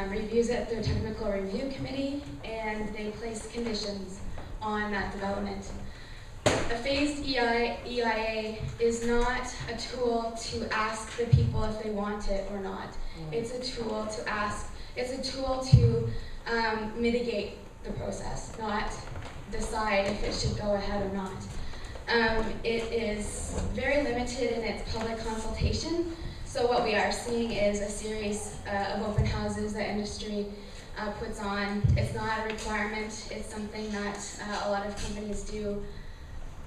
reviews it through a technical review committee, and they place conditions on that development. A phased EIA is not a tool to ask the people if they want it or not. It's a tool to ask, it's a tool to mitigate the process, not decide if it should go ahead or not. It is very limited in its public consultation, so what we are seeing is a series of open houses that industry puts on. It's not a requirement, it's something that a lot of companies do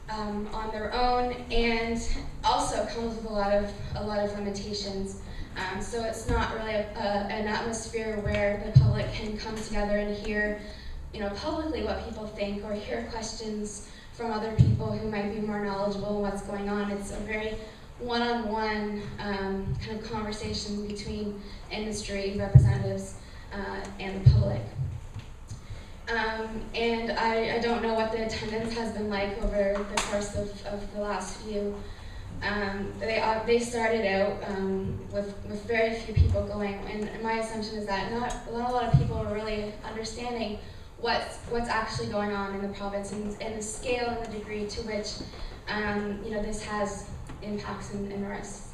on their own, and also comes with a lot of limitations. So it's not really an atmosphere where the public can come together and hear, publicly what people think, or hear questions from other people who might be more knowledgeable in what's going on. It's a very one-on-one kind of conversation between industry representatives and the public. And I don't know what the attendance has been like over the course of the last few. They started out with very few people going, and my assumption is that not a lot of people are really understanding what's actually going on in the province, and the scale and the degree to which this has impacts and risks.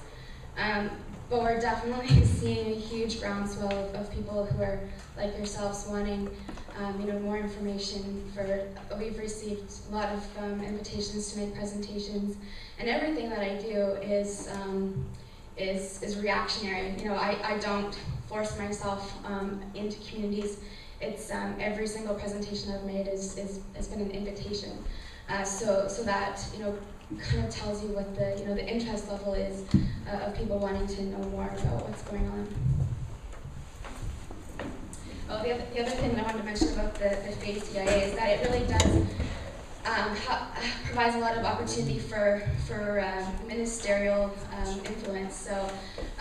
But we're definitely seeing a huge groundswell of people who are like yourselves wanting more information. We've received a lot of invitations to make presentations, and everything that I do is reactionary. I don't force myself into communities. It's every single presentation I've made has been an invitation, so that kind of tells you what the interest level is of people wanting to know more about what's going on. Oh, the other thing I wanted to mention about the phased EIA is that it really does provides a lot of opportunity for ministerial influence. So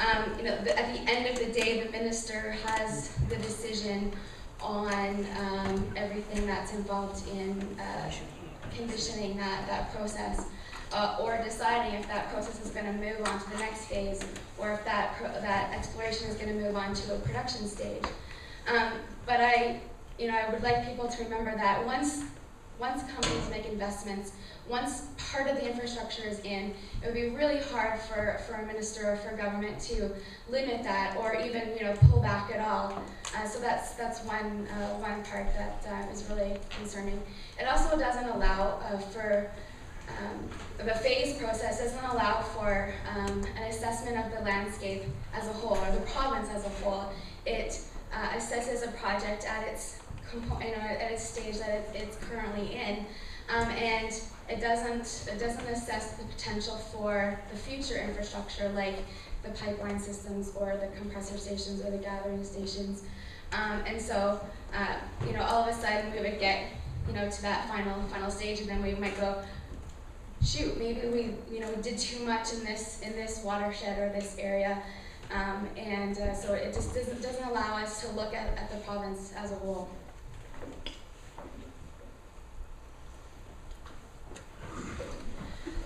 at the end of the day, the minister has the decision on everything that's involved in conditioning that process, or deciding if that process is going to move on to the next phase, or if that exploration is going to move on to a production stage. But I would like people to remember that once companies make investments, once part of the infrastructure is in, it would be really hard for a minister or for government to limit that, or even pull back at all. So that's one part that is really concerning. It also doesn't allow for the phase process doesn't allow for an assessment of the landscape as a whole, or the province as a whole. It assesses a project at its at its stage that it's currently in, and it doesn't assess the potential for the future infrastructure, like the pipeline systems or the compressor stations or the gathering stations. And so all of a sudden we would get to that final stage, and then we might go, shoot, maybe we did too much in this watershed or this area, and so it just doesn't allow us to look at the province as a whole.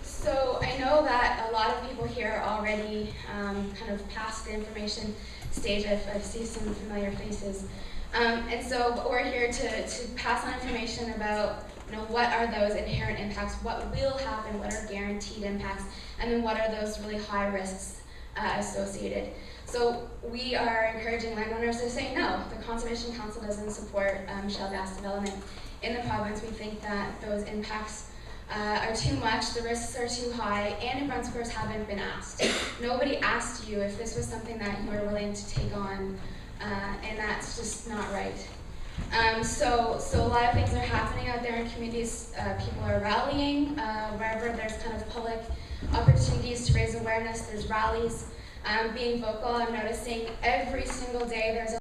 So I know that a lot of people here are already kind of past the information stage. I see some familiar faces, and so we're here to pass on information about what are those inherent impacts, what will happen, what are guaranteed impacts, and then what are those really high risks associated. So we are encouraging landowners to say no. The Conservation Council doesn't support shale gas development in the province. We think that those impacts are too much, the risks are too high, and New Brunswickers haven't been asked. Nobody asked you if this was something that you were willing to take on, and that's just not right. So a lot of things are happening out there in communities. People are rallying wherever there's kind of public opportunities to raise awareness. There's rallies. Being vocal, I'm noticing every single day there's a